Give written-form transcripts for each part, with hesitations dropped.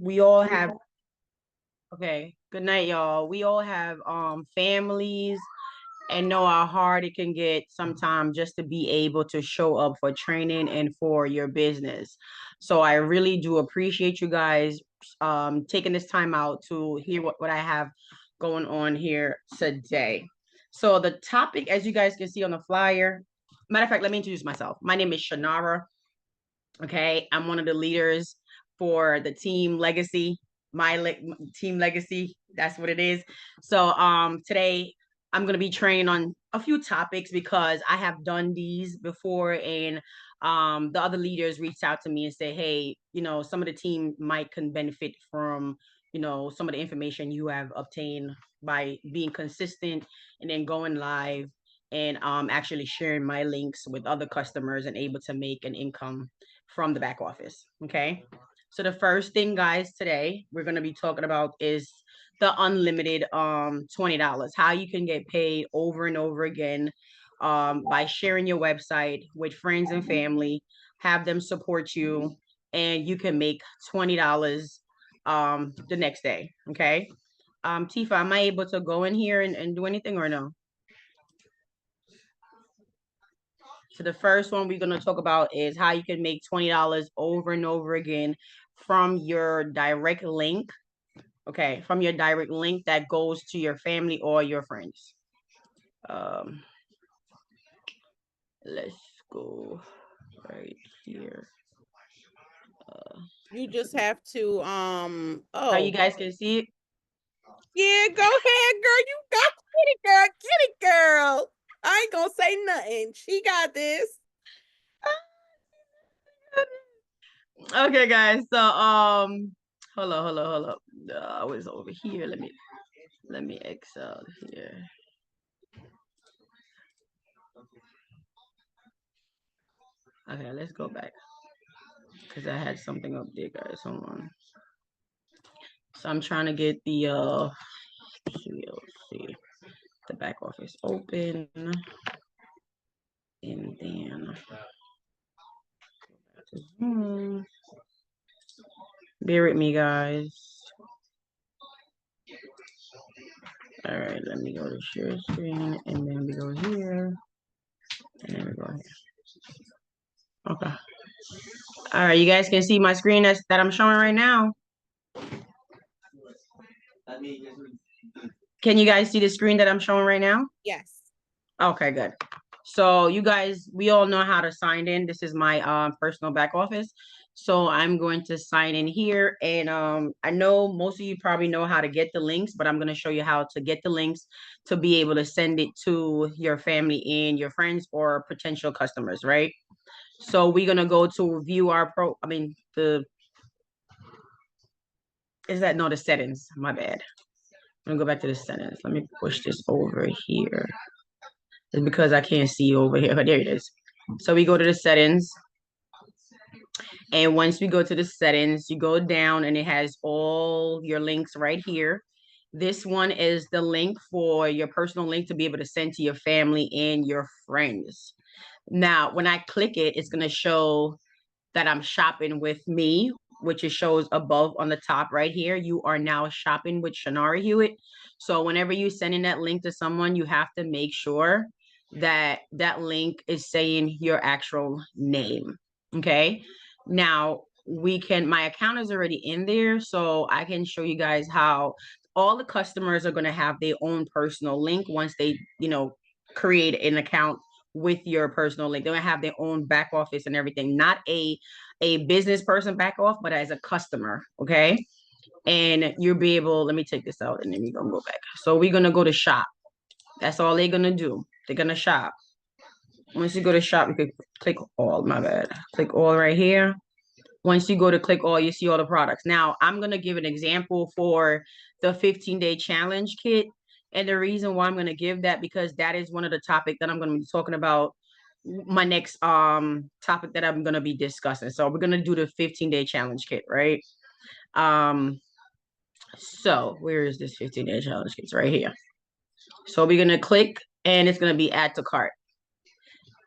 we all have, okay, good night, y'all. We all have families and know how hard it can get sometimes just to be able to show up for training and for your business. So I really do appreciate you guys taking this time out to hear what I have going on here today. So the topic, as you guys can see on the flyer, matter of fact, let me introduce myself. My name is Shanara. Okay, I'm one of the leaders for the team legacy, team legacy. That's what it is. So today I'm gonna be training on a few topics because I have done these before, and the other leaders reached out to me and say, hey, some of the team might can benefit from some of the information you have obtained by being consistent and then going live and actually sharing my links with other customers and able to make an income from the back office. Okay. So the first thing, guys, today we're going to be talking about is the unlimited $20. How you can get paid over and over again by sharing your website with friends and family, have them support you, and you can make $20 the next day. Okay. Tifa, am I able to go in here and do anything or no? So the first one we're going to talk about is how you can make $20 over and over again from your direct link. Okay, from your direct link that goes to your family or your friends. Let's go right here. You just have to How you guys can see it? Yeah, go ahead, girl. You got it, girl. Get it, girl. I ain't gonna say nothing. She got this. Okay, guys. So hold on. I was over here. Let me excel here. Okay, let's go back because I had something up there, guys. Hold on. So I'm trying to get the see the back office open, and then bear with me, guys. All right, let me go to share screen, and then we go here, and then we go here. Okay. All right, you guys can see my screen that I'm showing right now. Can you guys see the screen that I'm showing right now? Yes. Okay, good. So you guys, we all know how to sign in. This is my personal back office. So I'm going to sign in here. And I know most of you probably know how to get the links, but I'm going to show you how to get the links to be able to send it to your family and your friends or potential customers, right? So we're going to go to view our the settings. My bad. I'm going to go back to the settings. Let me push this over here. It's because I can't see over here. There it is. So we go to the settings. And once we go to the settings, you go down and it has all your links right here. This one is the link for your personal link to be able to send to your family and your friends. Now, when I click it, it's going to show that I'm shopping with me, which it shows above on the top right here. You are now shopping with Shanara Hewitt. So whenever you're sending that link to someone, you have to make sure that that link is saying your actual name. Okay. Now my account is already in there, so I can show you guys how all the customers are going to have their own personal link once they, create an account with your personal link. They're going to have their own back office and everything, not a business person back off, but as a customer. Okay. And you'll be able, let me take this out and then we're going to go back. So we're going to go to shop. That's all they're going to do. They're going to shop. Once you go to shop, you can click all, my bad. Click all right here. Once you go to click all, you see all the products. Now, I'm going to give an example for the 15-day challenge kit. And the reason why I'm going to give that, because that is one of the topics that I'm going to be talking about, my next topic that I'm going to be discussing. So we're going to do the 15-day challenge kit, right? So where is this 15-day challenge kit? It's right here. So we're going to click and it's going to be add to cart.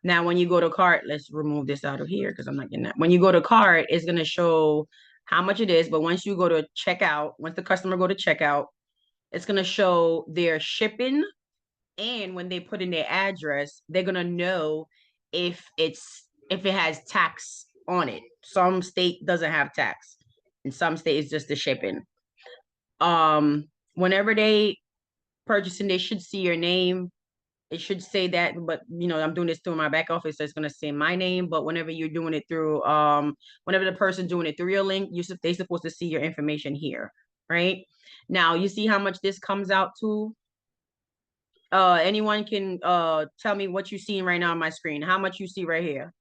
Now, when you go to cart, let's remove this out of here because I'm not getting that. When you go to cart, it's going to show how much it is. But once you go to checkout, once the customer go to checkout, it's gonna show their shipping, and when they put in their address, they're gonna know if it has tax on it. Some state doesn't have tax, in some states just the shipping. Whenever they purchasing, they should see your name. It should say that, but I'm doing this through my back office, so it's gonna say my name. But whenever you're doing it through, whenever the person doing it through your link, they supposed to see your information here, right? Now you see how much this comes out to. Anyone can tell me what you're seeing right now on my screen. How much you see right here?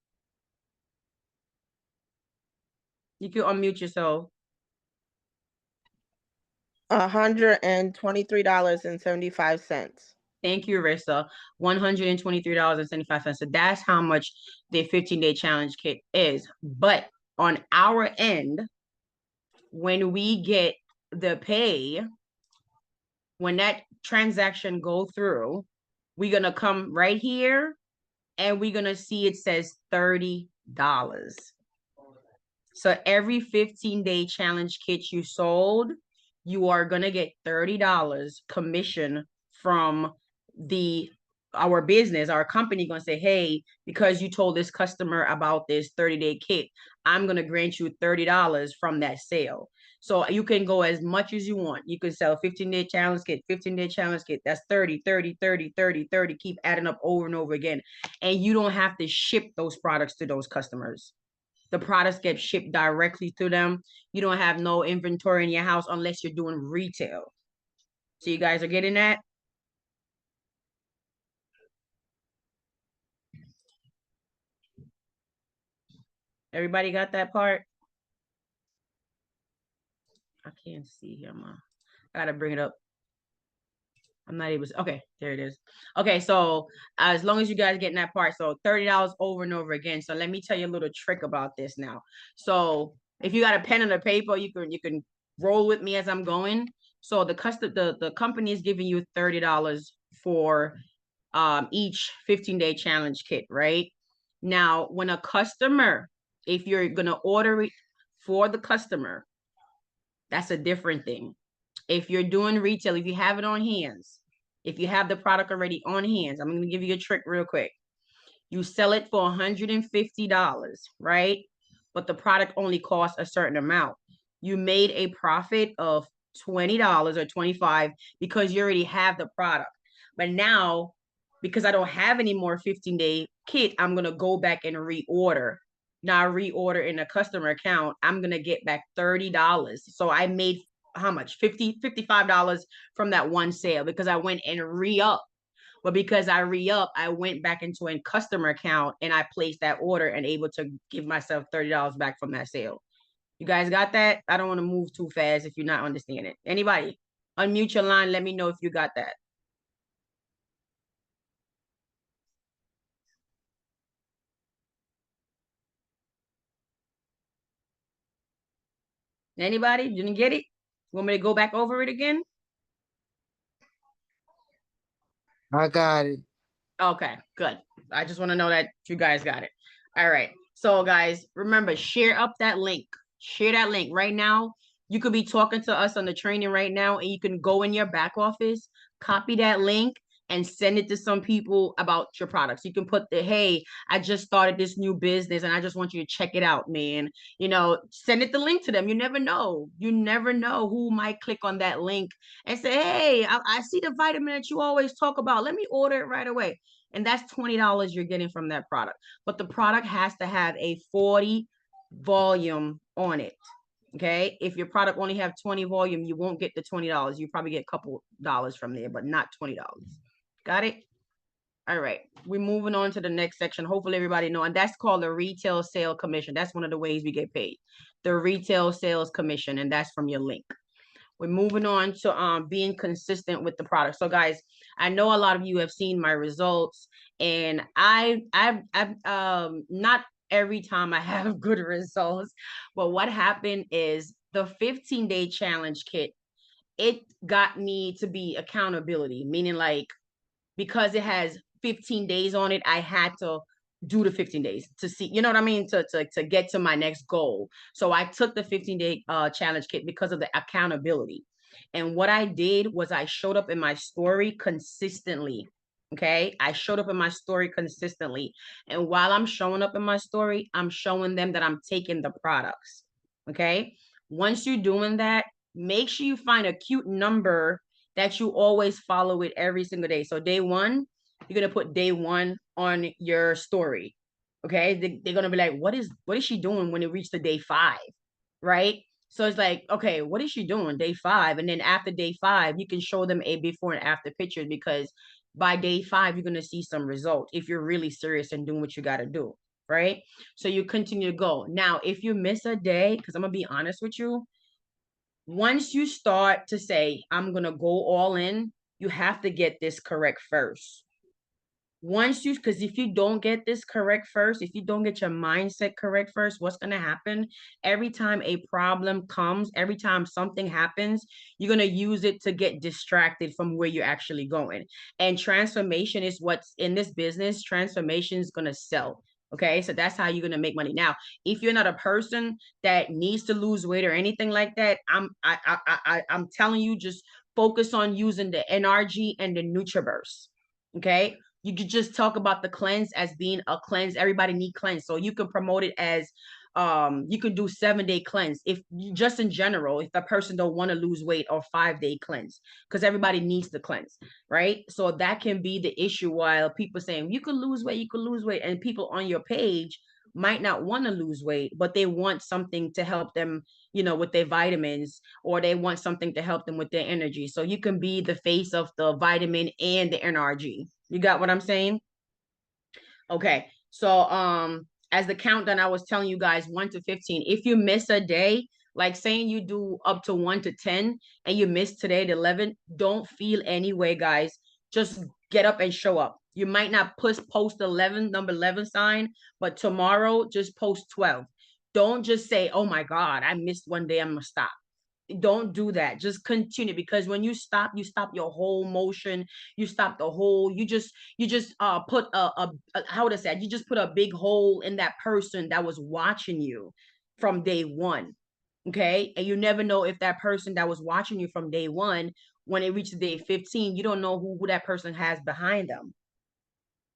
You can unmute yourself. $123.75. Thank you, Rissa. $123.75. So that's how much the 15-day challenge kit is. But on our end, when we get the pay, when that transaction go through, we're gonna come right here and we're gonna see it says $30. So every 15-day challenge kit you sold, you are gonna get $30 commission from the our business, our company gonna say, hey, because you told this customer about this 30-day kit, I'm gonna grant you $30 from that sale. So you can go as much as you want. You can sell 15-day challenge kit, 15-day challenge kit. That's 30, 30, 30, 30, 30. Keep adding up over and over again. And you don't have to ship those products to those customers. The products get shipped directly to them. You don't have no inventory in your house unless you're doing retail. So you guys are getting that? Everybody got that part? I can't see here, ma. I gotta bring it up. I'm not able to. Okay, there it is. Okay, so as long as you guys getting that part, so $30 over and over again. So let me tell you a little trick about this now. So if you got a pen and a paper, you can roll with me as I'm going. So the company is giving you $30 for each 15-day challenge kit, right? Now, when a customer, if you're gonna order it for the customer, that's a different thing. If you're doing retail, if you have it on hands, if you have the product already on hands, I'm gonna give you a trick real quick. You sell it for $150, right? But the product only costs a certain amount. You made a profit of $20 or 25 because you already have the product. But now, because I don't have any more 15-day kit, I'm gonna go back and reorder. Now I reorder in a customer account, I'm gonna get back $30. So I made how much? 50, $55 from that one sale because I went and re-up. But because I re-up, I went back into a customer account and I placed that order and able to give myself $30 back from that sale. You guys got that? I don't want to move too fast if you're not understanding. Anybody? Unmute your line. Let me know if you got that. Anybody? Didn't get it? Want me to go back over it again? I got it. Okay, good. I just want to know that you guys got it. All right. So, guys, remember, share up that link. Share that link right now. You could be talking to us on the training right now, and you can go in your back office, copy that link, and send it to some people about your products. You can put hey, I just started this new business, and I just want you to check it out, man. Send it the link to them. You never know. You never know who might click on that link and say, hey, I see the vitamin that you always talk about. Let me order it right away. And that's $20 you're getting from that product. But the product has to have a 40 volume on it. Okay. If your product only have 20 volume, you won't get the $20. You probably get a couple dollars from there, but not $20. Got it? All right. We're moving on to the next section. Hopefully everybody know. And that's called the retail sale commission. That's one of the ways we get paid. The retail sales commission. And that's from your link. We're moving on to being consistent with the product. So guys, I know a lot of you have seen my results, and I've not every time I have good results, but what happened is the 15-day challenge kit, it got me to be accountability, meaning like because it has 15 days on it, I had to do the 15 days to see, you know what I mean, to get to my next goal. So I took the 15-day challenge kit because of the accountability. And what I did was I showed up in my story consistently. Okay, I showed up in my story consistently, and while I'm showing up in my story, I'm showing them that I'm taking the products. Okay, once you're doing that, make sure you find a cute number that you always follow it every single day. So day one, you're gonna put day one on your story. Okay, they're gonna be like, what is she doing when it reaches the day 5, right? So it's like, okay, what is she doing day 5? And then after day 5, you can show them a before and after pictures, because by day 5, you're gonna see some results if you're really serious and doing what you gotta do, right? So you continue to go. Now, if you miss a day, because I'm gonna be honest with you, once you start to say, I'm gonna go all in, you have to get this correct first. Once you, because if you don't get this correct first, if you don't get your mindset correct first, what's going to happen? Every time a problem comes, every time something happens, you're going to use it to get distracted from where you're actually going. And transformation is what's in this business. Transformation is going to sell. Okay, so that's how you're gonna make money. Now, if you're not a person that needs to lose weight or anything like that, I'm telling you, just focus on using the NRG and the NutriBurst. Okay, you could just talk about the cleanse as being a cleanse. Everybody need cleanse, so you can promote it as you could do 7-day cleanse if just in general, if the person don't want to lose weight, or 5-day cleanse, because everybody needs the cleanse, right? So that can be the issue, while people saying you could lose weight, you could lose weight, and people on your page might not want to lose weight, but they want something to help them, with their vitamins, or they want something to help them with their energy. So you can be the face of the vitamin and the NRG. You got what I'm saying? Okay. So as the countdown, I was telling you guys 1 to 15. If you miss a day, like saying you do up to 1 to 10 and you miss today at 11, don't feel any way, guys. Just get up and show up. You might not post 11, number 11 sign, but tomorrow just post 12. Don't just say, oh my God, I missed one day, I'm gonna stop. Don't do that. Just continue, because when you stop your whole motion. You stop the whole, you just put a how would I say, you just put a big hole in that person that was watching you from day one. Okay, and you never know if that person that was watching you from day one, when it reaches day 15, you don't know who that person has behind them.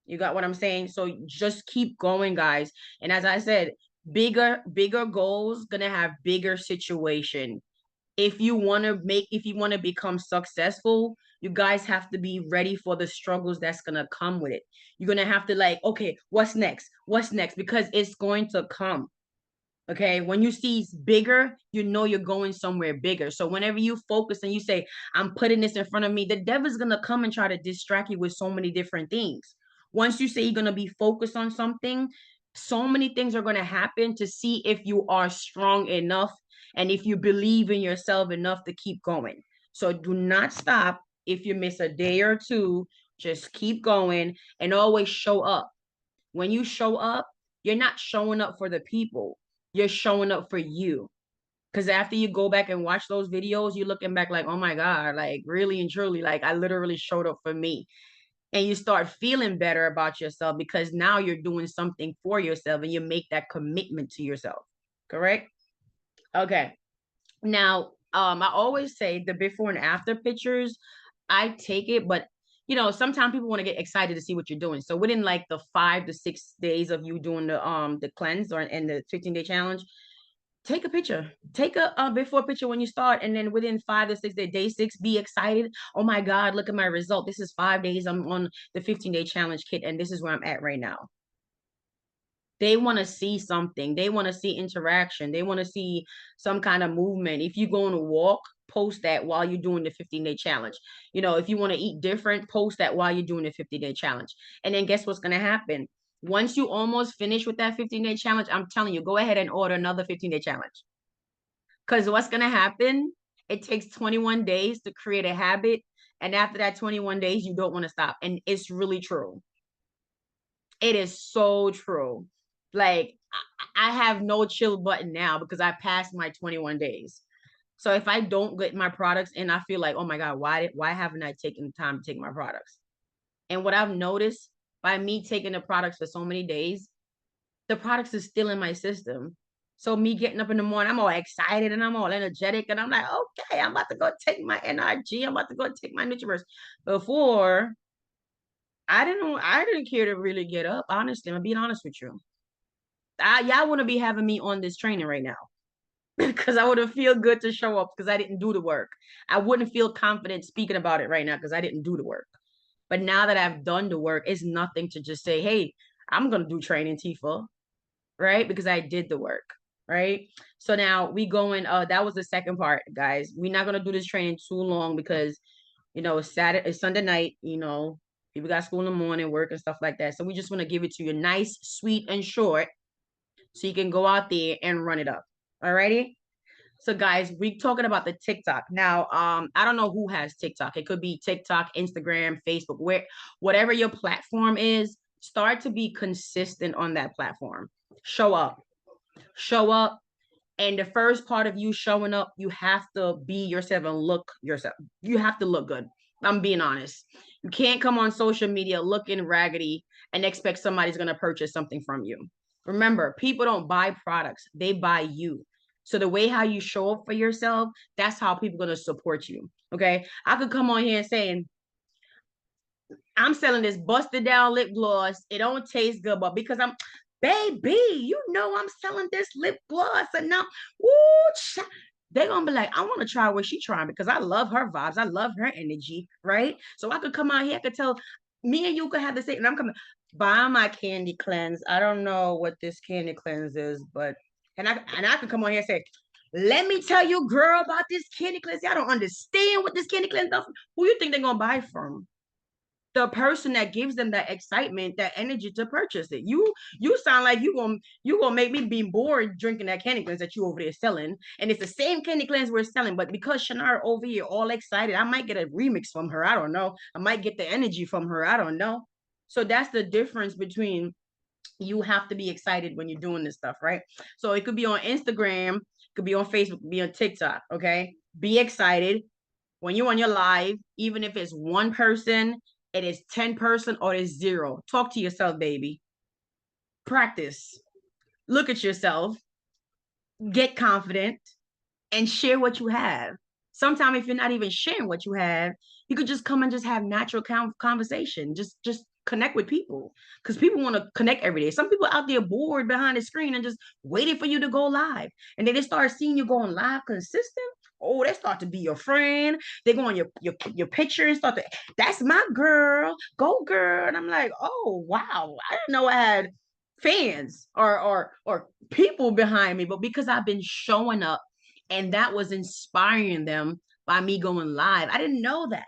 You got what I'm saying? So just keep going, guys. And as I said, bigger goals gonna have bigger situation. If you want to become successful, you guys have to be ready for the struggles that's going to come with it. You're going to have to, like, okay, what's next, because it's going to come. Okay, when you see bigger, you know you're going somewhere bigger. So whenever you focus and you say, I'm putting this in front of me, the devil's gonna come and try to distract you with so many different things. Once you say you're gonna be focused on something, so many things are gonna happen to see if you are strong enough and if you believe in yourself enough to keep going. So do not stop. If you miss a day or two, just keep going and always show up. When you show up, you're not showing up for the people. You're showing up for you. Because after you go back and watch those videos, you're looking back like, oh my God, like really and truly, like I literally showed up for me. And you start feeling better about yourself because now you're doing something for yourself and you make that commitment to yourself. Correct? Okay. Now, I always say the before and after pictures, I take it, but sometimes people want to get excited to see what you're doing. So within like the 5 to 6 days of you doing the cleanse or in the 15-day challenge, take a picture. Take a before picture when you start, and then within 5 to 6 days, day 6, be excited. Oh my God, look at my result. This is 5 days. I'm on the 15-day challenge kit, and this is where I'm at right now. They want to see something. They want to see interaction. They want to see some kind of movement. If you go on a walk, post that while you're doing the 15-day challenge. If you want to eat different, post that while you're doing the 15-day challenge. And then guess what's going to happen? Once you almost finish with that 15-day challenge, I'm telling you, go ahead and order another 15-day challenge. Because what's going to happen? It takes 21 days to create a habit. And after that 21 days, you don't want to stop. And it's really true. It is so true. Like I have no chill button now because I passed my 21 days. So if I don't get my products in, I feel like, oh my God, why haven't I taken the time to take my products? And what I've noticed, by me taking the products for so many days, the products is still in my system. So me getting up in the morning, I'm all excited and I'm all energetic and I'm like, okay, I'm about to go take my NRG. I'm about to go take my Nutriverse. Before, I didn't care to really get up. Honestly, I'm being honest with you. Y'all wouldn't be having me on this training right now because I wouldn't feel good to show up because I didn't do the work. I wouldn't feel confident speaking about it right now because I didn't do the work. But now that I've done the work, it's nothing to just say, hey, I'm gonna do training Tifa, right? Because I did the work, right? So now we going, that was the second part, guys. We're not gonna do this training too long because it's Saturday, it's Sunday night, people got school in the morning, work and stuff like that. So we just want to give it to you nice, sweet, and short so you can go out there and run it up. Alrighty? So guys, we talking about the TikTok. Now, I don't know who has TikTok. It could be TikTok, Instagram, Facebook, whatever your platform is, start to be consistent on that platform. Show up. Show up. And the first part of you showing up, you have to be yourself and look yourself. You have to look good. I'm being honest. You can't come on social media looking raggedy and expect somebody's going to purchase something from you. Remember, people don't buy products, they buy you. So the way how you show up for yourself, that's how people are going to support you. Okay. I could come on here and saying, I'm selling this busted down lip gloss. It don't taste good, but because baby, I'm selling this lip gloss. And now, they're going to be like, I want to try what she's trying because I love her vibes. I love her energy, right? So I could come out here, I could tell me and you could have the same, and I'm coming, buy my candy cleanse. I don't know what this candy cleanse is, but, and I could come on here and say, let me tell you, girl, about this candy cleanse. Y'all don't understand what this candy cleanse does. Who you think they're going to buy from? The person that gives them that excitement, that energy to purchase it. You sound like you gonna make me be bored drinking that candy cleanse that you over there selling, and it's the same candy cleanse we're selling, but because Shanara over here all excited, I might get a remix from her. I don't know. I might get the energy from her. I don't know. So that's the difference between you have to be excited when you're doing this stuff, right? So it could be on Instagram, could be on Facebook, could be on TikTok. Okay, be excited when you're on your live, even if it's one person, it is 10 person or it's zero. Talk to yourself, baby. Practice. Look at yourself. Get confident and share what you have. Sometimes if you're not even sharing what you have, you could just come and just have natural conversation. Just connect with people because people want to connect every day. Some people out there bored behind the screen and just waiting for you to go live. And then they start seeing you going live consistent. Oh, they start to be your friend. They go on your picture and start to, that's my girl. Go girl. And I'm like, oh wow. I didn't know I had fans or people behind me, but because I've been showing up and that was inspiring them by me going live. I didn't know that.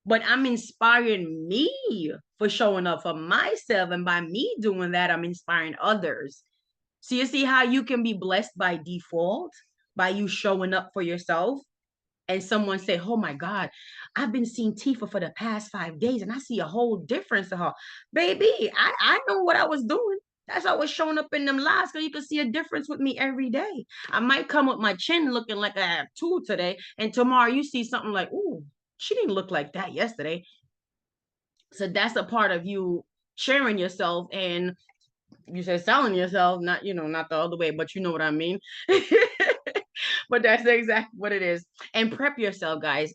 But I'm inspiring me for showing up for myself. And by me doing that, I'm inspiring others. So you see how you can be blessed by default by you showing up for yourself. And someone say, oh my God, I've been seeing Tifa for the past 5 days and I see a whole difference to her. Baby, I know what I was doing. That's how I was showing up in them lives because you can see a difference with me every day. I might come with my chin looking like I have two today, and tomorrow you see something like, ooh, she didn't look like that yesterday. So that's a part of you sharing yourself and you said selling yourself, not not the other way, but you know what I mean. But that's exactly what it is. And prep yourself, guys.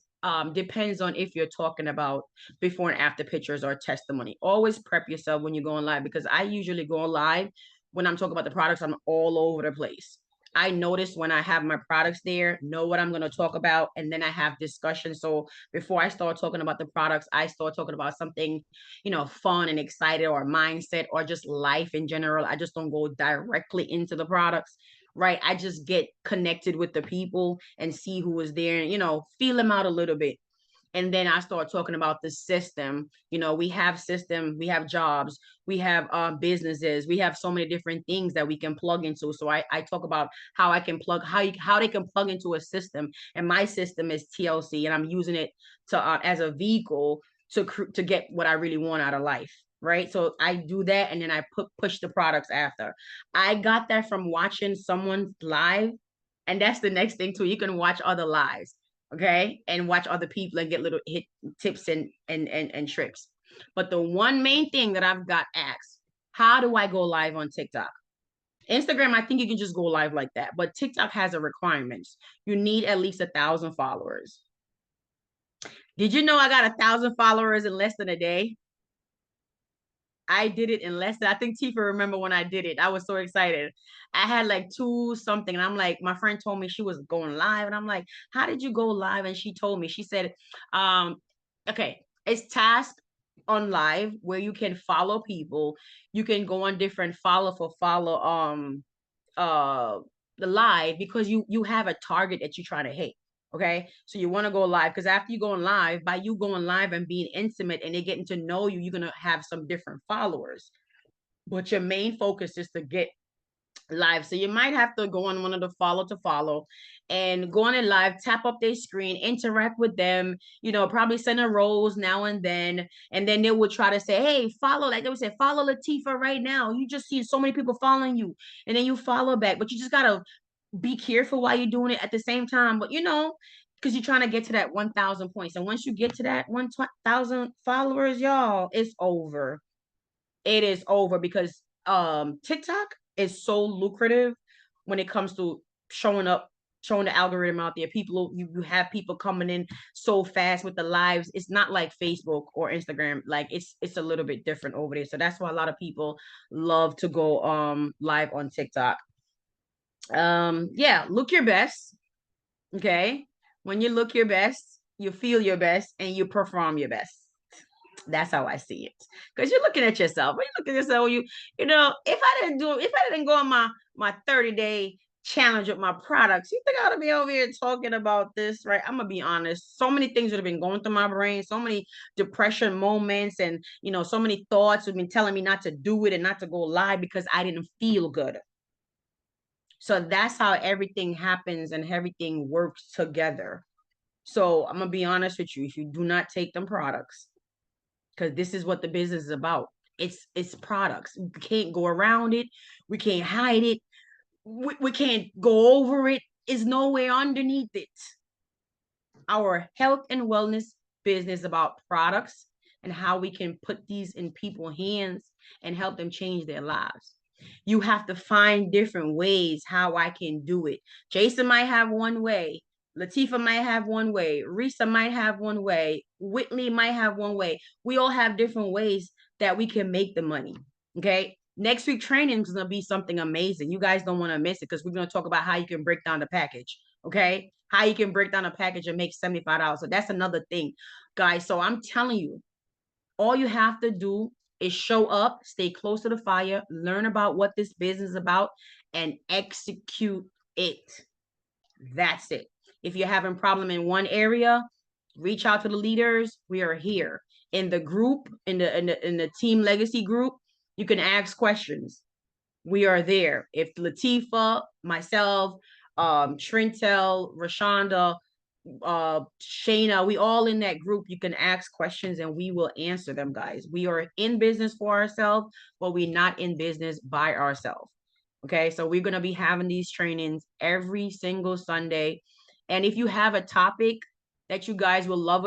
Depends on if you're talking about before and after pictures or testimony. Always prep yourself when you're going live because I usually go live when I'm talking about the products. I'm all over the place. I notice when I have my products there, know what I'm going to talk about, and then I have discussion. So before I start talking about the products, I start talking about something, fun and excited or mindset or just life in general. I just don't go directly into the products, right? I just get connected with the people and see who is there and, feel them out a little bit. And then I start talking about the system. We have system, we have jobs, we have businesses, we have so many different things that we can plug into. So I talk about how I can plug, how they can plug into a system. And my system is TLC, and I'm using it to as a vehicle to get what I really want out of life. Right. So I do that and then I push the products after. I got that from watching someone live. And that's the next thing too. You can watch other lives, okay, and watch other people and get little hit tips and tricks. But the one main thing that I've got asked, how do I go live on TikTok? Instagram, I think you can just go live like that, but TikTok has a requirement. You need at least 1,000 followers. Did you know I got 1,000 followers in less than a day? I did it in less than, I think Tifa remember when I did it. I was so excited. I had like two something, and I'm like, my friend told me she was going live, and I'm like, how did you go live? And she told me, she said, um, okay, it's tasked on live where you can follow people. You can go on different follow for follow uh the live because you have a target that you're trying to hit. Okay, so you want to go live because after you going live, by you going live and being intimate and they getting to know you, you're gonna have some different followers. But your main focus is to get live. So you might have to go on one of the follow to follow and go on a live, tap up their screen, interact with them, probably send a rose now and then. And then they would try to say, hey, follow, like they would say, follow Latifa right now. You just see so many people following you. And then you follow back. But you just gotta be careful while you're doing it at the same time. But because you're trying to get to that 1,000 points. And once you get to that 1,000 followers, y'all, it's over. It is over because TikTok is so lucrative when it comes to showing up, showing the algorithm out there. People, you have people coming in so fast with the lives. It's not like Facebook or Instagram. Like it's a little bit different over there. So that's why a lot of people love to go live on TikTok. Yeah, look your best. Okay. When you look your best, you feel your best and you perform your best. That's how I see it. Because you're looking at yourself. When you look at yourself, if I didn't go on my 30-day challenge with my products, you think I ought to be over here talking about this, right? I'm gonna be honest. So many things would have been going through my brain, so many depression moments, and so many thoughts have been telling me not to do it and not to go live because I didn't feel good. So that's how everything happens and everything works together. So I'm gonna be honest with you. If you do not take them products, because this is what the business is about. It's products. We can't go around it. We can't hide it. We can't go over it. It's nowhere underneath it. Our health and wellness business about products and how we can put these in people's hands and help them change their lives. You have to find different ways how I can do it. Jason might have one way. Latifa might have one way. Risa might have one way. Whitley might have one way. We all have different ways that we can make the money. Okay. Next week training is going to be something amazing. You guys don't want to miss it because we're going to talk about how you can break down the package. Okay. How you can break down a package and make $75. So that's another thing, guys. So I'm telling you, all you have to do is show up, stay close to the fire, learn about what this business is about, and execute it. That's it. If you're having problem in one area, reach out to the leaders. We are here in the group, in the team legacy group. You can ask questions. We are there. If Latifa, myself, Trintel, Rashonda, Shayna, we all in that group. You can ask questions and we will answer them, guys. We are in business for ourselves, but we're not in business by ourselves. Okay, so we're gonna be having these trainings every single Sunday. And if you have a topic that you guys will love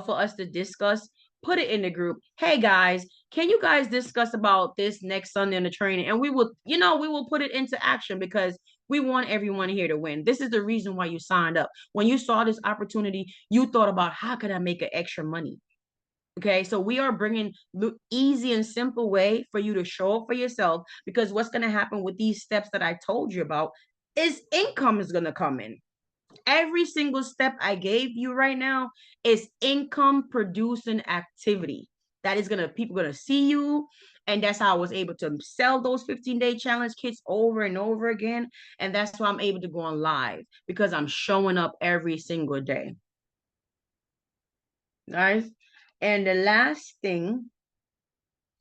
for us to discuss, put it in the group. Hey guys, can you guys discuss about this next Sunday in the training? And we will put it into action because we want everyone here to win. This is the reason why you signed up. When you saw this opportunity, you thought about how could I make an extra money? Okay, so we are bringing easy and simple way for you to show up for yourself because what's going to happen with these steps that I told you about is income is going to come in. Every single step I gave you right now is income producing activity. That is people gonna see you. And that's how I was able to sell those 15-day challenge kits over and over again. And that's why I'm able to go on live because I'm showing up every single day. Guys. And the last thing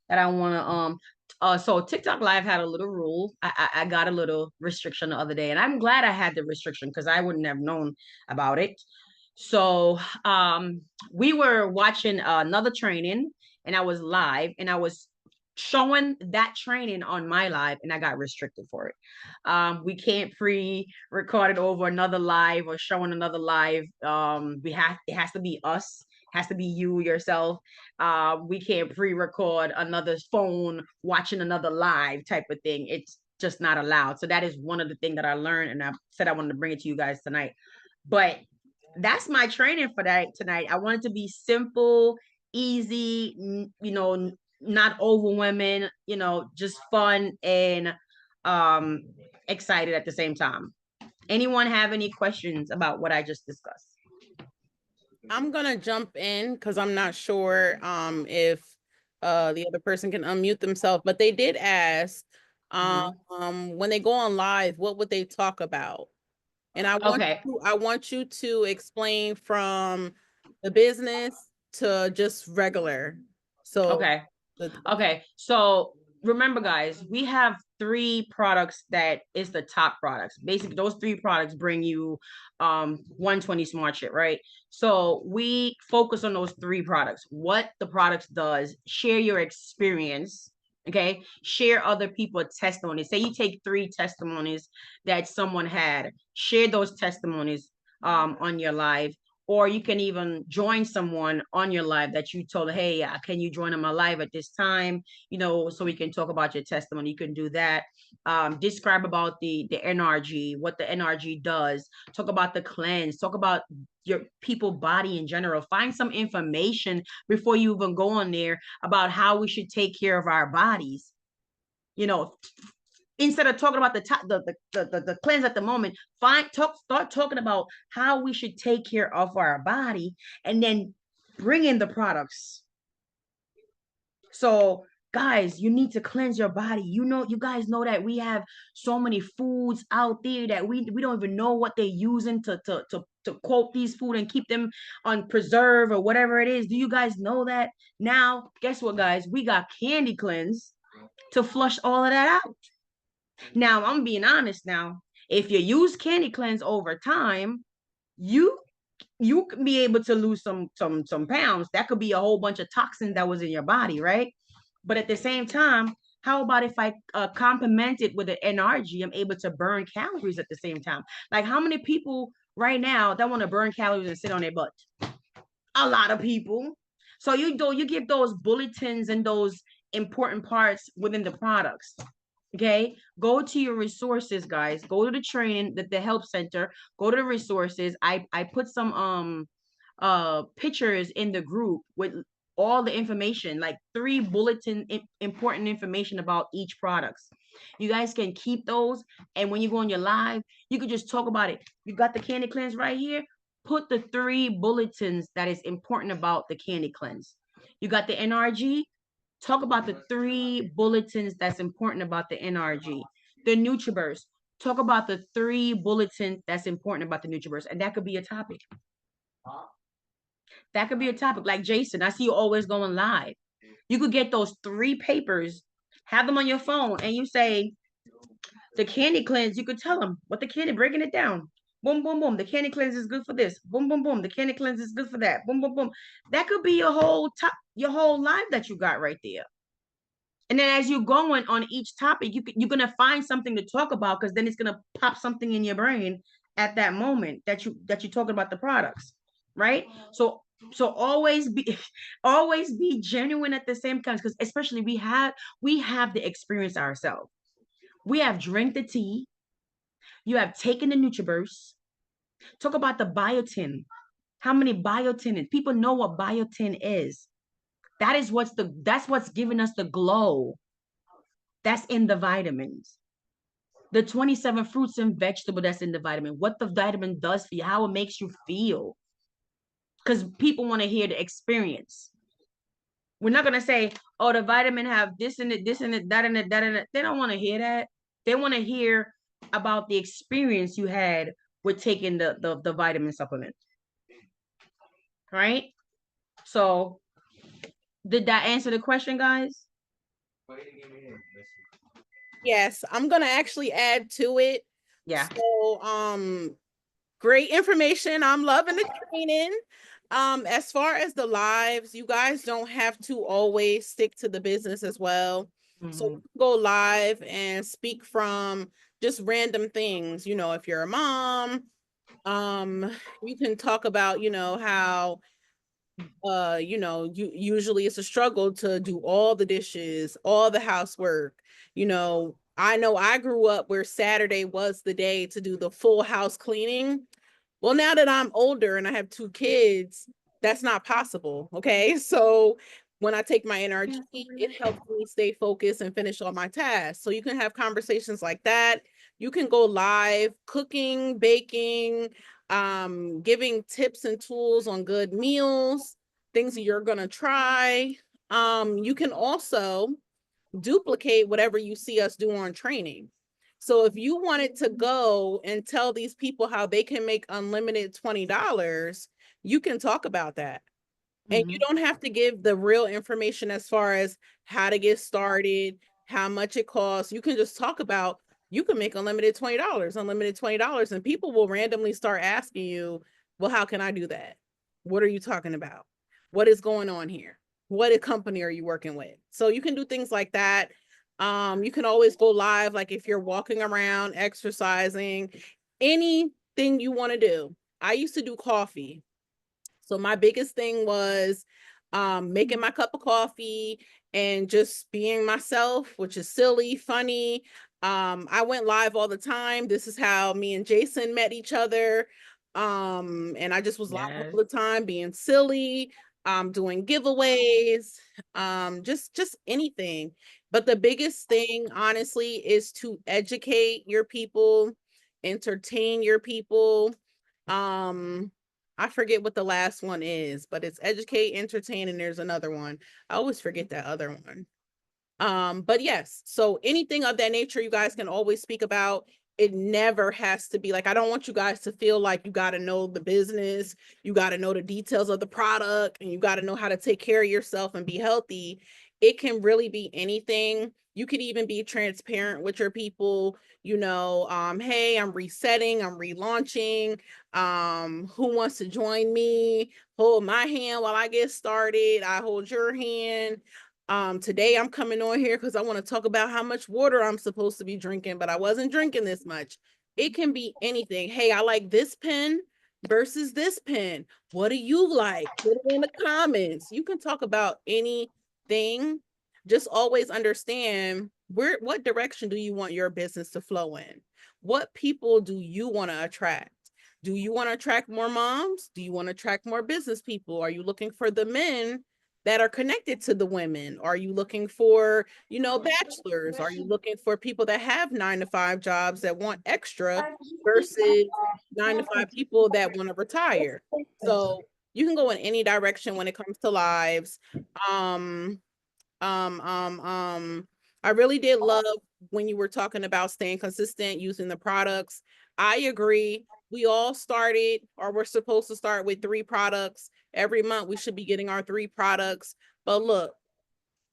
that I want to so TikTok Live had a little rule. I got a little restriction the other day, and I'm glad I had the restriction because I wouldn't have known about it. So we were watching another training, and I was live, and I was showing that training on my live, and I got restricted for it. We can't pre-record it over another live or showing another live. It has to be us has to be you yourself. We can't pre-record another phone watching another live type of thing. It's just not allowed. So that is one of the things that I learned, and I said I wanted to bring it to you guys tonight. But that's my training for that tonight. I want it to be simple, easy, not overwhelming, just fun and um excited at the same time. Anyone have any questions about what I just discussed? I'm gonna jump in because I'm not sure if the other person can unmute themselves, but they did ask when they go on live, what would they talk about? And Okay. I want you to explain from the business to just regular. So Okay. the Okay. So remember, guys, we have three products that is the top products. Basically, those three products bring you 120 smart shit, right? So we focus on those three products. What the products does, share your experience. Okay. Share other people's testimonies. Say you take three testimonies that someone had, share those testimonies on your live, or you can even join someone on your live that you told, hey, can you join on my live at this time, so we can talk about your testimony. You can do that. Describe about the NRG, what the NRG does. Talk about the cleanse. Talk about your people body in general. Find some information before you even go on there about how we should take care of our bodies. Instead of talking about the cleanse at the moment, start talking about how we should take care of our body, and then bring in the products. So guys, you need to cleanse your body. You guys know that we have so many foods out there that we don't even know what they're using to quote these food and keep them on preserve or whatever it is. Do you guys know that? Now guess what, guys, we got candy cleanse to flush all of that out. Now, I'm being honest now. If you use candy cleanse over time, you you can be able to lose some pounds. That could be a whole bunch of toxins that was in your body, right? But at the same time, how about if I complement it with an NRG? I'm able to burn calories at the same time. Like, how many people right now that want to burn calories and sit on their butt? A lot of people. So you give those bulletins and those important parts within the products. Okay, go to your resources, guys. Go to the training, the help center. Go to the resources. I put some pictures in the group with all the information, like 3 bulletin important information about each products. You guys can keep those, and when you go on your live, you can just talk about it. You got the candy cleanse right here. Put the 3 bulletins that is important about the candy cleanse. You got the NRG. Talk about the 3 bulletins that's important about the NRG. The NutriBurst. Talk about the 3 bulletins that's important about the NutriBurst, and that could be a topic. That could be a topic. Like Jason, I see you always going live. You could get those 3 papers, have them on your phone, and you say the candy cleanse. You could tell them what the candy, breaking it down. Boom, boom, boom. The candy cleanse is good for this. Boom, boom, boom. The candy cleanse is good for that. Boom, boom, boom. That could be your whole live that you got right there. And then as you're going on each topic, you're gonna find something to talk about, because then it's gonna pop something in your brain at that moment that you're talking about the products, right? So always be always be genuine at the same time, because especially we have the experience ourselves. We have drank the tea. You have taken the NutriBurst. Talk about the biotin. How many biotin? People know what biotin is. That's what's giving us the glow. That's in the vitamins. The 27 fruits and vegetable that's in the vitamin, what the vitamin does for you, how it makes you feel. Because people want to hear the experience. We're not gonna say, oh, the vitamin have this in it, that in it, that in it. They don't want to hear that. They want to hear about the experience you had with taking the vitamin supplement. Right? So did that answer the question, guys? Yes, I'm gonna actually add to it. Yeah. So great information. I'm loving the training. As far as the lives, you guys don't have to always stick to the business as well. So Mhm. go live and speak from just random things. If you're a mom, you can talk about, how usually it's a struggle to do all the dishes, all the housework. I know I grew up where Saturday was the day to do the full house cleaning. Well, now that I'm older and I have 2 kids, that's not possible. Okay. So when I take my NRG, it helps me stay focused and finish all my tasks. So you can have conversations like that. You can go live cooking, baking, giving tips and tools on good meals, things that you're going to try. You can also duplicate whatever you see us do on training. So if you wanted to go and tell these people how they can make unlimited $20, you can talk about that. And you don't have to give the real information as far as how to get started, how much it costs. You can just talk about you can make unlimited $20, and people will randomly start asking you, well, how can I do that? What are you talking about? What is going on here? What company are you working with? So you can do things like that. You can always go live, like if you're walking around, exercising, anything you want to do. I used to do coffee. So my biggest thing was making my cup of coffee and just being myself, which is silly, funny. I went live all the time. This is how me and Jason met each other. And I just was live all the time, being silly, doing giveaways, just anything. But the biggest thing, honestly, is to educate your people, entertain your people. Um, I forget what the last one is, but it's educate, entertain, and there's another one. I always forget that other one. But yes, so anything of that nature you guys can always speak about. It never has to be like, I don't want you guys to feel like you got to know the business, you got to know the details of the product, and you got to know how to take care of yourself and be healthy. It can really be anything. You could even be transparent with your people, hey, I'm resetting, I'm relaunching. Who wants to join me? Hold my hand while I get started. I hold your hand. Today I'm coming on here because I want to talk about how much water I'm supposed to be drinking, but I wasn't drinking this much. It can be anything. Hey, I like this pen versus this pen. What do you like? Put it in the comments. You can talk about anything. Just always understand what direction do you want your business to flow in? What people do you want to attract? Do you want to attract more moms? Do you want to attract more business people? Are you looking for the men that are connected to the women? Are you looking for, bachelors? Are you looking for people that have 9 to 5 jobs that want extra versus 9 to 5 people that want to retire? So you can go in any direction when it comes to lives. Um, um, um, um, I really did love when you were talking about staying consistent using the products. I agree. We all started, or we're supposed to start with 3 products. Every month we should be getting our 3 products. But look,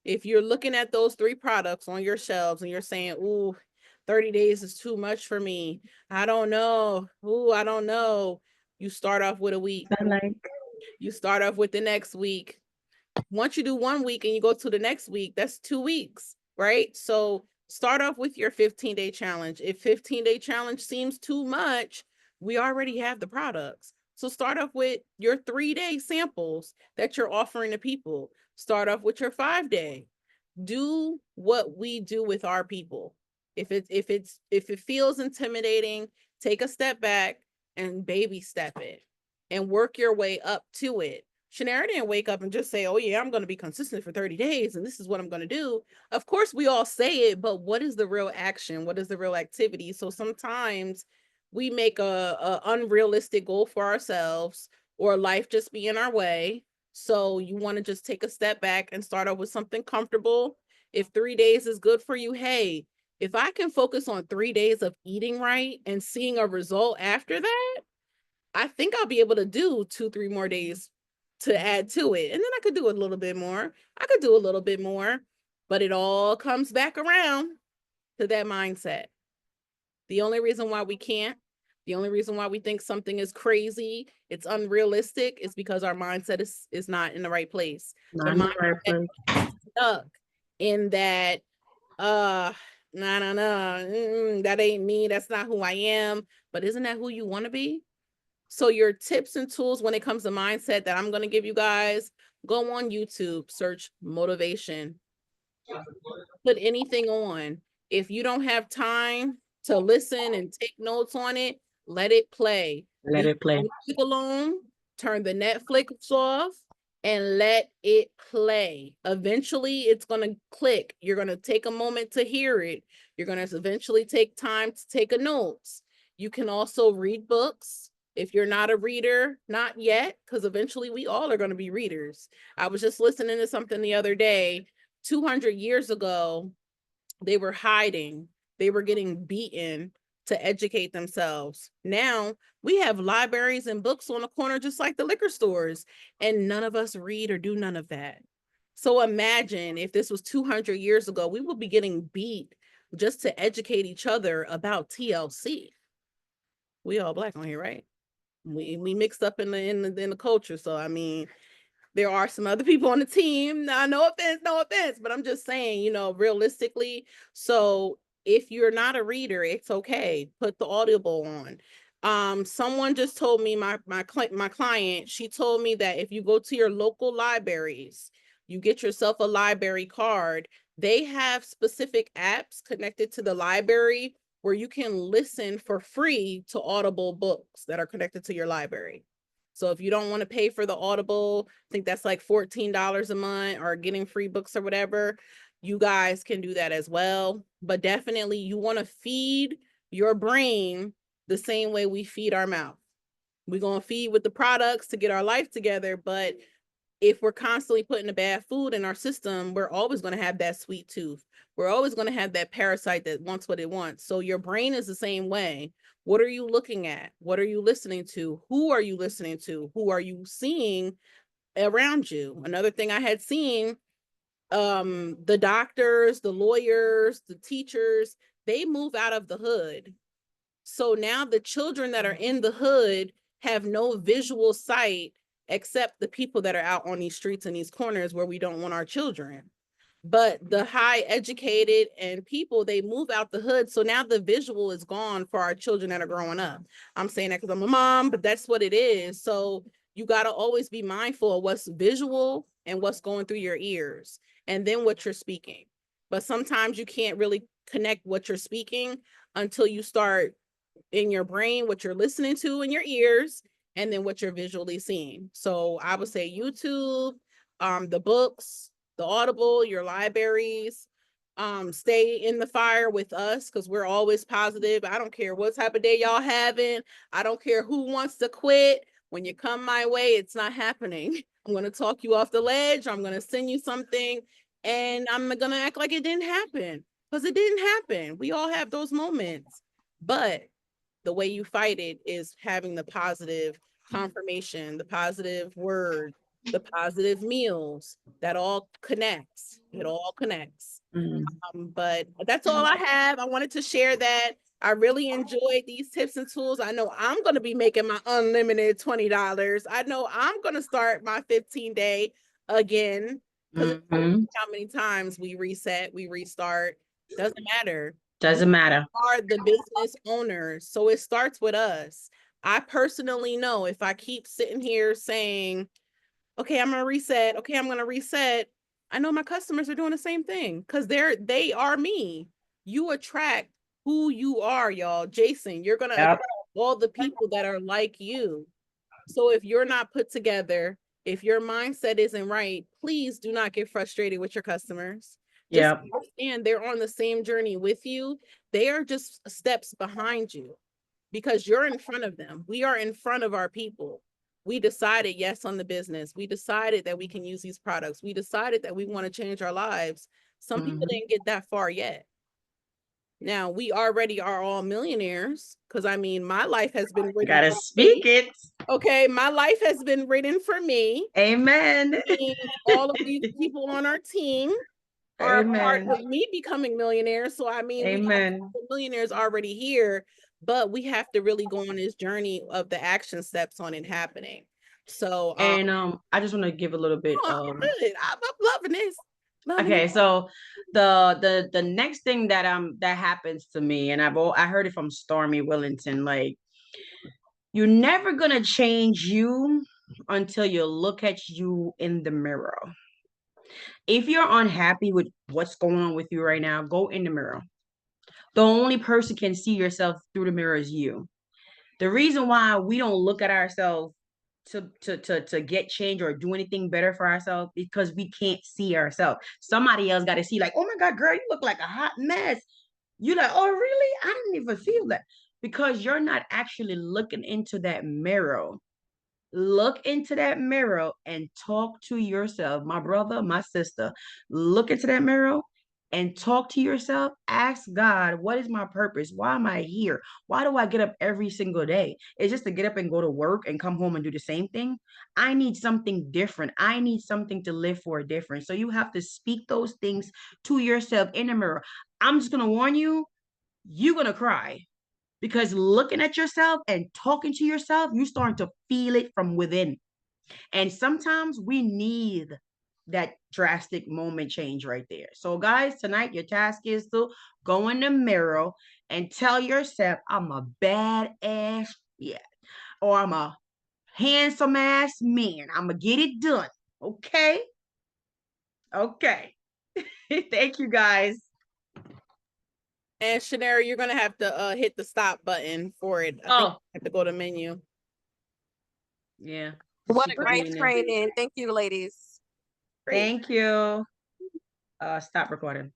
if you're looking at those 3 products on your shelves and you're saying, ooh, 30 days is too much for me. I don't know. Ooh, I don't know. You start off with a week. You start off with the next week. Once you do 1 week and you go to the next week, that's 2 weeks, right? So start off with your 15-day challenge. If 15-day challenge seems too much, we already have the products. So start off with your 3-day samples that you're offering to people. Start off with your 5-day. Do what we do with our people. If it feels intimidating, take a step back and baby step it and work your way up to it. Shanara didn't wake up and just say, oh yeah, I'm going to be consistent for 30 days and this is what I'm going to do. Of course, we all say it, but what is the real action? What is the real activity? So sometimes we make a unrealistic goal for ourselves, or life just be in our way. So you want to just take a step back and start off with something comfortable. If 3 days is good for you, hey, if I can focus on 3 days of eating right and seeing a result after that, I think I'll be able to do 2, 3 more days to add to it. And then I could do a little bit more. I could do a little bit more, but it all comes back around to that mindset. The only reason why we can't, the only reason why we think something is crazy, it's unrealistic, is because our mindset is not in the right place. The mindset is stuck in that, that ain't me. That's not who I am. But isn't that who you want to be? So your tips and tools when it comes to mindset that I'm going to give you guys, go on YouTube, search motivation, put anything on. If you don't have time to listen and take notes on it, let it play. Let Leave it play. the music alone, turn the Netflix off, and let it play. Eventually, it's going to click. You're going to take a moment to hear it. You're going to eventually take time to take a notes. You can also read books. If you're not a reader, not yet, because eventually we all are going to be readers. I was just listening to something the other day. 200 years ago, they were hiding, they were getting beaten to educate themselves. Now we have libraries and books on the corner, just like the liquor stores, and none of us read or do none of that. So imagine if this was 200 years ago, we would be getting beat just to educate each other about TLC. We all black on here, right? We mixed up in the culture. So I mean, there are some other people on the team. Now, no offense, but I'm just saying, realistically. So if you're not a reader, it's okay. Put the Audible on. Someone just told me my client, she told me that if you go to your local libraries, you get yourself a library card. They have specific apps connected to the library where you can listen for free to Audible books that are connected to your library. So if you don't want to pay for the Audible, I think that's like $14 a month, or getting free books or whatever, you guys can do that as well. But definitely you want to feed your brain the same way we feed our mouth. We're going to feed with the products to get our life together, but if we're constantly putting the bad food in our system, we're always going to have that sweet tooth. We're always going to have that parasite that wants what it wants. So your brain is the same way. What are you looking at? What are you listening to? Who are you listening to? Who are you seeing around you? Another thing I had seen, the doctors, the lawyers, the teachers, they move out of the hood. So now the children that are in the hood have no visual sight except the people that are out on these streets and these corners where we don't want our children. But the high educated and people, they move out the hood. So now the visual is gone for our children that are growing up. I'm saying that because I'm a mom, but that's what it is. So you got to always be mindful of what's visual and what's going through your ears, and then what you're speaking. But sometimes you can't really connect what you're speaking until you start in your brain, what you're listening to in your ears, and then what you're visually seeing. So I would say YouTube, the books, the Audible, your libraries, stay in the fire with us because we're always positive. I don't care what type of day y'all having. I don't care who wants to quit. When you come my way, it's not happening. I'm going to talk you off the ledge. I'm going to send you something, and I'm going to act like it didn't happen, because it didn't happen. We all have those moments. But the way you fight it is having the positive confirmation, the positive word, the positive meals. That all connects. It all connects. But that's all I have. I wanted to share that. I really enjoyed these tips and tools. I know I'm going to be making my unlimited $20. I know I'm going to start my 15-day again, because how many times we reset, we restart, doesn't matter. Doesn't matter. Are the business owners. So it starts with us. I personally know if I keep sitting here saying, okay, I'm going to reset. Okay, I'm going to reset. I know my customers are doing the same thing because they are me. You attract who you are, y'all. Jason, you're going to attract all the people that are like you. So if you're not put together, if your mindset isn't right, please do not get frustrated with your customers. Just understand they're on the same journey with you. They are just steps behind you because you're in front of them. We are in front of our people. We decided yes on the business. We decided that we can use these products. We decided that we want to change our lives. Some people didn't get that far yet. Now we already are all millionaires because I mean, my life has been written. Gotta speak it. Okay, my life has been written for me. Amen. And all of these people on our team are a part of me becoming millionaires. So I mean, we have millionaires already here, but we have to really go on this journey of the action steps on it happening. So and I just want to give a little bit I'm loving this. Okay, so the next thing that happens to me, and I heard it from Stormy Willington, like You're never gonna change you until you look at you in the mirror. If you're unhappy with what's going on with you right now, go in the mirror. The only person can see yourself through the mirror is you. The reason why we don't look at ourselves to get change or do anything better for ourselves because we can't see ourselves. Somebody else got to see, like, oh my God, girl, you look like a hot mess. You're like, oh, really? I didn't even feel that because you're not actually looking into that mirror. Look into that mirror and talk to yourself. My brother, my sister, look into that mirror and talk to yourself. Ask God, what is my purpose? Why am I here? Why do I get up every single day? It's just to get up and go to work and come home and do the same thing. I need something different. I need something to live for different. So you have to speak those things to yourself in the mirror. I'm just going to warn you, you're going to cry because looking at yourself and talking to yourself, you start to feel it from within. And sometimes we need that drastic moment change right there. So, guys, tonight your task is to go in the mirror and tell yourself, I'm a badass, yeah, or I'm a handsome ass man. I'm gonna get it done. Okay. Okay. Thank you, guys. And Shanara, you're gonna have to hit the stop button for it. I think you have to go to menu. Yeah. What a great training. Thank you, ladies. Great. Thank you. Stop recording.